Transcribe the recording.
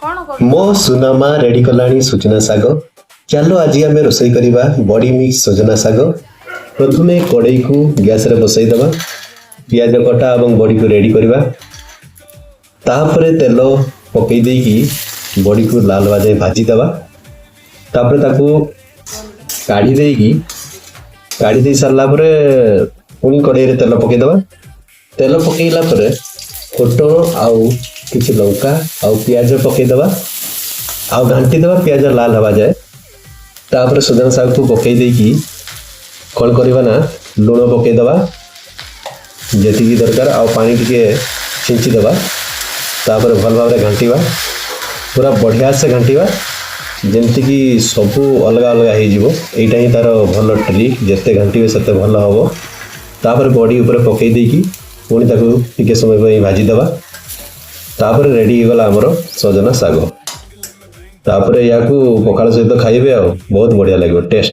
मो सुनामा रेडी कलानी सुजना साग चलो आज आम रोसई करवा बड़ी मिक्स सजना साग। प्रथमे कड़ई को गैस रे बसई दबा पियाज कटा और बड़ी को रेडी करवा तापरे तेल पकई देकी बड़ी को लाल हवा जाए भाजी दबा तापरे ताको काढ़ी देकी काढ़ी दे सारला परे पुणी कड़ई रे तेल पकई दबा तेल पकईला परे फुटण आउ किछि लंका आउ पियाज पकई दबा आउ घांटी दबा पियाज लाल हवा जाए तापरे सजना साग को पकई देकी कौन करवा ना लुण पकई दबा जेतिकी दरकार आउ पानी टिके छिंची दबा तापर भल भाव घांटीवा पूरा बढ़िया से घांटीवा जेमती कि सबू अलग अलग हो यहीटा ही तार भल ट्रिक जिते घांटे से भल हम तापर बड़ी ऊपर पकई देकी पुणी ताको टिके समय भाजी दबा तापर रेडी होगला आमर सजना साग तापर या पखाल सहित खाइबे आ बहुत बढ़िया लगे टेस्ट।